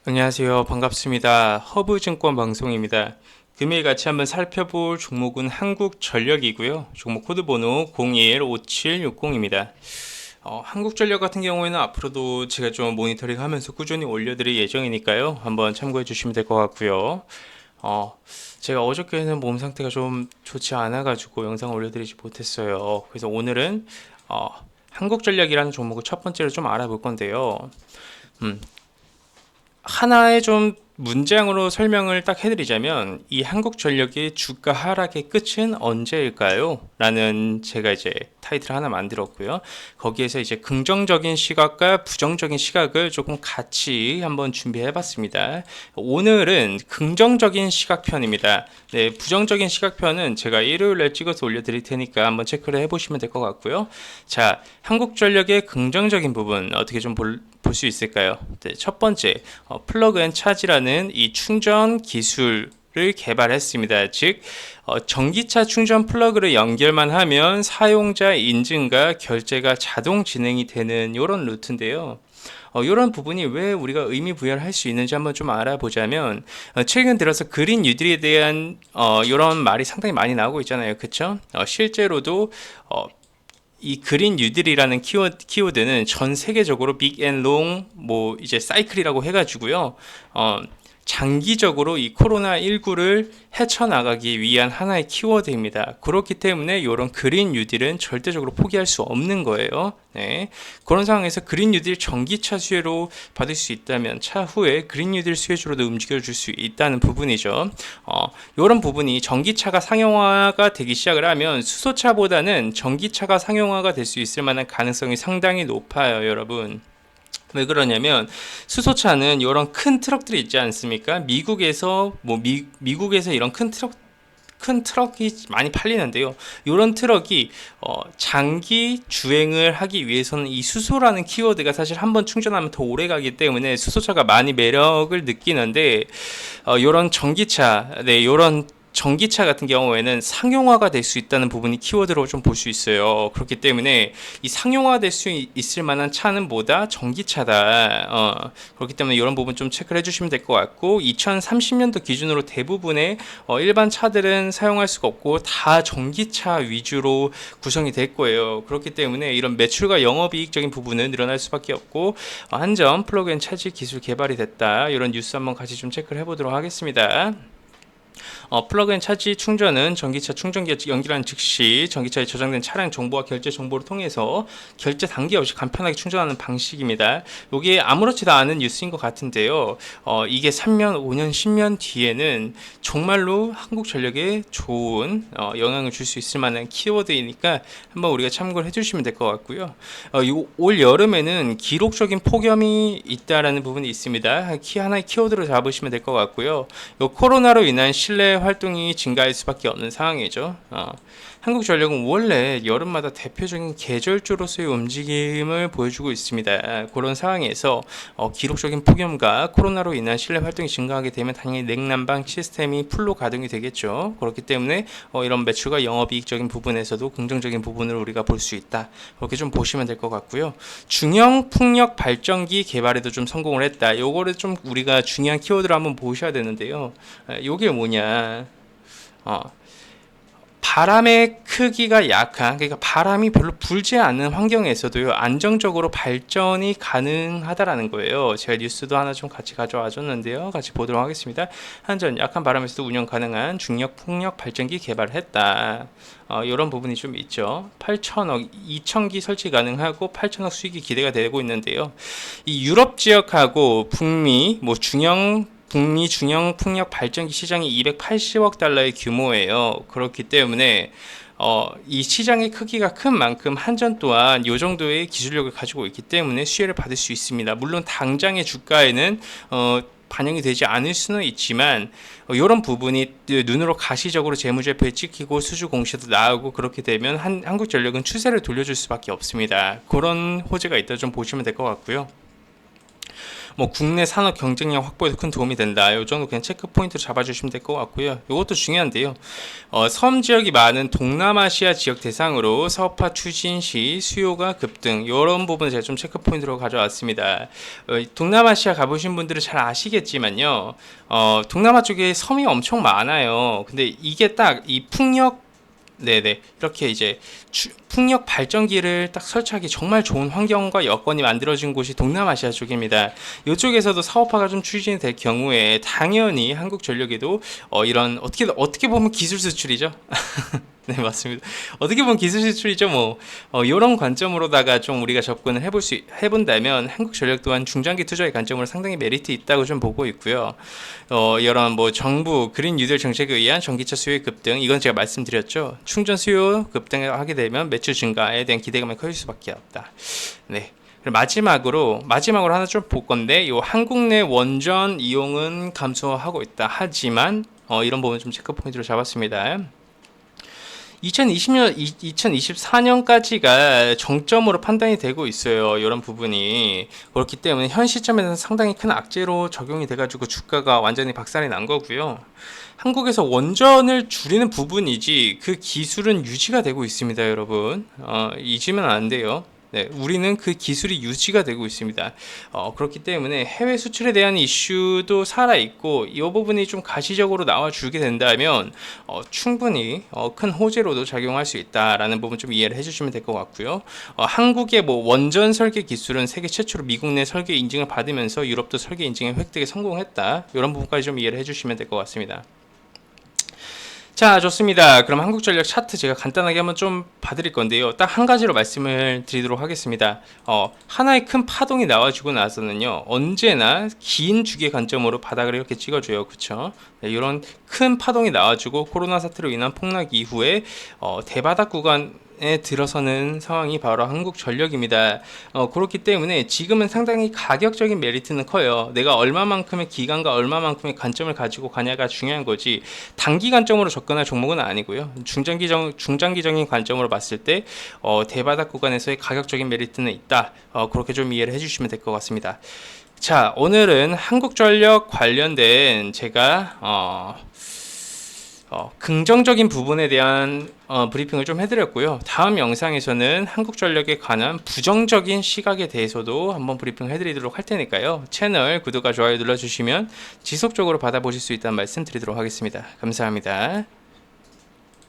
안녕하세요. 반갑습니다. 허브증권 방송입니다. 금일 같이 한번 살펴볼 종목은 한국전력이고요. 종목 코드 번호 015760입니다. 한국전력 같은 경우에는 앞으로도 제가 좀 모니터링 하면서 꾸준히 올려드릴 예정이니까요. 한번 참고해 주시면 될 것 같고요. 제가 어저께는 몸 상태가 좀 좋지 않아가지고 영상을 올려드리지 못했어요. 그래서 오늘은 한국전력이라는 종목을 첫 번째로 좀 알아볼 건데요. 하나의 좀 문장으로 설명을 딱 해드리자면 이 한국전력의 주가 하락의 끝은 언제일까요? 라는 제가 이제 타이틀 하나 만들었고요. 거기에서 이제 긍정적인 시각과 부정적인 시각을 조금 같이 한번 준비해봤습니다. 오늘은 긍정적인 시각편입니다. 네, 부정적인 시각편은 제가 일요일에 찍어서 올려드릴 테니까 한번 체크를 해보시면 될 것 같고요. 자, 한국전력의 긍정적인 부분 어떻게 좀 볼 수 있을까요? 네, 첫 번째, 플러그 앤 차지라는 이 충전 기술을 개발했습니다. 즉, 전기차 충전 플러그를 연결만 하면 사용자 인증과 결제가 자동 진행이 되는 이런 루트인데요. 이런 부분이 왜 우리가 의미 부여를 할 수 있는지 한번 좀 알아보자면 최근 들어서 그린 뉴딜에 대한 이런 말이 상당히 많이 나오고 있잖아요. 그렇죠? 실제로도 이 그린 뉴딜이라는 키워드는 전 세계적으로 빅 앤 롱 뭐 이제 사이클이라고 해가지고요. 장기적으로 이 코로나19를 헤쳐나가기 위한 하나의 키워드입니다. 그렇기 때문에 이런 그린 뉴딜은 절대적으로 포기할 수 없는 거예요. 네. 그런 상황에서 그린 뉴딜 전기차 수혜로 받을 수 있다면 차후에 그린 뉴딜 수혜주로도 움직여줄 수 있다는 부분이죠. 이런 부분이 전기차가 상용화가 되기 시작을 하면 수소차보다는 전기차가 상용화가 될 수 있을 만한 가능성이 상당히 높아요, 여러분. 왜 그러냐면 수소차는 이런 큰 트럭들이 있지 않습니까? 미국에서 미국에서 이런 큰 트럭이 많이 팔리는데요. 이런 트럭이 장기 주행을 하기 위해서는 이 수소라는 키워드가 사실 한번 충전하면 더 오래 가기 때문에 수소차가 많이 매력을 느끼는데 이런 전기차, 네, 이런 전기차 같은 경우에는 상용화가 될 수 있다는 부분이 키워드로 좀 볼 수 있어요. 그렇기 때문에 이 상용화 될 수 있을 만한 차는 뭐다? 전기차다. 그렇기 때문에 이런 부분 좀 체크를 해주시면 될 것 같고 2030년도 기준으로 대부분의 일반 차들은 사용할 수가 없고 다 전기차 위주로 구성이 될 거예요. 그렇기 때문에 이런 매출과 영업이익적인 부분은 늘어날 수밖에 없고 한 점 플러그인 차지 기술 개발이 됐다. 이런 뉴스 한번 같이 좀 체크를 해보도록 하겠습니다. 플러그인 차지 충전은 전기차 충전기에 연결하는 즉시 전기차에 저장된 차량 정보와 결제 정보를 통해서 결제 단계 없이 간편하게 충전하는 방식입니다. 이게 아무렇지도 않은 뉴스인 것 같은데요. 이게 3년, 5년, 10년 뒤에는 정말로 한국전력에 좋은 영향을 줄 수 있을 만한 키워드이니까 한번 우리가 참고를 해주시면 될 것 같고요. 올 여름에는 기록적인 폭염이 있다라는 부분이 있습니다. 하나의 키워드로 잡으시면 될 것 같고요. 코로나로 인한 실내 활동이 증가할 수밖에 없는 상황이죠. 한국전력은 원래 여름마다 대표적인 계절주로서의 움직임을 보여주고 있습니다. 그런 상황에서 기록적인 폭염과 코로나로 인한 실내 활동이 증가하게 되면 당연히 냉난방 시스템이 풀로 가동이 되겠죠. 그렇기 때문에 이런 매출과 영업이익적인 부분에서도 긍정적인 부분을 우리가 볼 수 있다. 그렇게 좀 보시면 될 것 같고요. 중형 풍력 발전기 개발에도 좀 성공을 했다. 요거를 좀 우리가 중요한 키워드로 한번 보셔야 되는데요. 요게 뭐냐? 바람의 크기가 약한, 그러니까 바람이 별로 불지 않는 환경에서도요 안정적으로 발전이 가능하다라는 거예요. 제가 뉴스도 하나 좀 같이 가져와 줬는데요, 같이 보도록 하겠습니다. 한전 약한 바람에서도 운영 가능한 중력 풍력 발전기 개발했다. 이런 부분이 좀 있죠. 8천억, 2,000기 설치 가능하고 8천억 수익이 기대가 되고 있는데요. 이 유럽 지역하고 북미 북미 중형 풍력 발전기 시장이 280억 달러의 규모예요. 그렇기 때문에 이 시장의 크기가 큰 만큼 한전 또한 이 정도의 기술력을 가지고 있기 때문에 수혜를 받을 수 있습니다. 물론 당장의 주가에는 반영이 되지 않을 수는 있지만 이런 부분이 눈으로 가시적으로 재무제표에 찍히고 수주 공시도 나오고 그렇게 되면 한국전력은 추세를 돌려줄 수밖에 없습니다. 그런 호재가 있다 좀 보시면 될 것 같고요. 뭐 국내 산업 경쟁력 확보에도 큰 도움이 된다. 이 정도 그냥 체크 포인트로 잡아주시면 될 것 같고요. 이것도 중요한데요. 섬 지역이 많은 동남아시아 지역 대상으로 사업화 추진 시 수요가 급등, 이런 부분을 제가 좀 체크 포인트로 가져왔습니다. 동남아시아 가보신 분들은 잘 아시겠지만요, 동남아 쪽에 섬이 엄청 많아요. 근데 이게 딱 이 풍력, 네네, 이렇게 이제 풍력 발전기를 딱 설치하기 정말 좋은 환경과 여건이 만들어진 곳이 동남아시아 쪽입니다. 이쪽에서도 사업화가 좀 추진이 될 경우에 당연히 한국전력에도 이런 어떻게 보면 기술 수출이죠. 네, 맞습니다. 어떻게 보면 기술 수출이죠. 뭐 이런 관점으로다가 좀 우리가 접근을 해본다면 한국전력 또한 중장기 투자의 관점으로 상당히 메리트 있다고 좀 보고 있고요. 이런 뭐 정부 그린 뉴딜 정책에 의한 전기차 수요의 급등, 이건 제가 말씀드렸죠. 충전 수요 급등하게 되면 매출 증가에 대한 기대감이 커질 수밖에 없다. 네. 마지막으로 하나 좀 볼 건데, 이 한국 내 원전 이용은 감소하고 있다. 하지만 이런 부분 좀 체크 포인트로 잡았습니다. 2024년까지가 정점으로 판단이 되고 있어요. 이런 부분이. 그렇기 때문에 현 시점에서는 상당히 큰 악재로 적용이 돼가지고 주가가 완전히 박살이 난 거고요. 한국에서 원전을 줄이는 부분이지 그 기술은 유지가 되고 있습니다, 여러분. 잊으면 안 돼요. 네, 우리는 그 기술이 유지가 되고 있습니다. 그렇기 때문에 해외 수출에 대한 이슈도 살아있고, 이 부분이 좀 가시적으로 나와주게 된다면 충분히 큰 호재로도 작용할 수 있다라는 부분 좀 이해를 해주시면 될 것 같고요. 한국의 뭐 원전 설계 기술은 세계 최초로 미국 내 설계 인증을 받으면서 유럽도 설계 인증에 획득에 성공했다. 이런 부분까지 좀 이해를 해주시면 될 것 같습니다. 자, 좋습니다. 그럼 한국전력 차트 제가 간단하게 한번 좀 봐드릴 건데요. 딱 한 가지로 말씀을 드리도록 하겠습니다. 하나의 큰 파동이 나와주고 나서는요, 언제나 긴 주기 관점으로 바닥을 이렇게 찍어줘요. 그쵸? 네, 이런 큰 파동이 나와주고 코로나 사태로 인한 폭락 이후에 대바닥 구간에 들어서는 상황이 바로 한국전력입니다. 그렇기 때문에 지금은 상당히 가격적인 메리트는 커요. 내가 얼마만큼의 기간과 얼마만큼의 관점을 가지고 가냐가 중요한 거지, 단기 관점으로 접근할 종목은 아니고요. 중장기적인 관점으로 봤을 때 대바닥 구간에서의 가격적인 메리트는 있다. 그렇게 좀 이해를 해주시면 될 것 같습니다. 자, 오늘은 한국전력 관련된 제가 긍정적인 부분에 대한 브리핑을 좀 해드렸고요. 다음 영상에서는 한국전력에 관한 부정적인 시각에 대해서도 한번 브리핑 해드리도록 할 테니까요. 채널 구독과 좋아요 눌러주시면 지속적으로 받아보실 수 있다는 말씀 드리도록 하겠습니다. 감사합니다.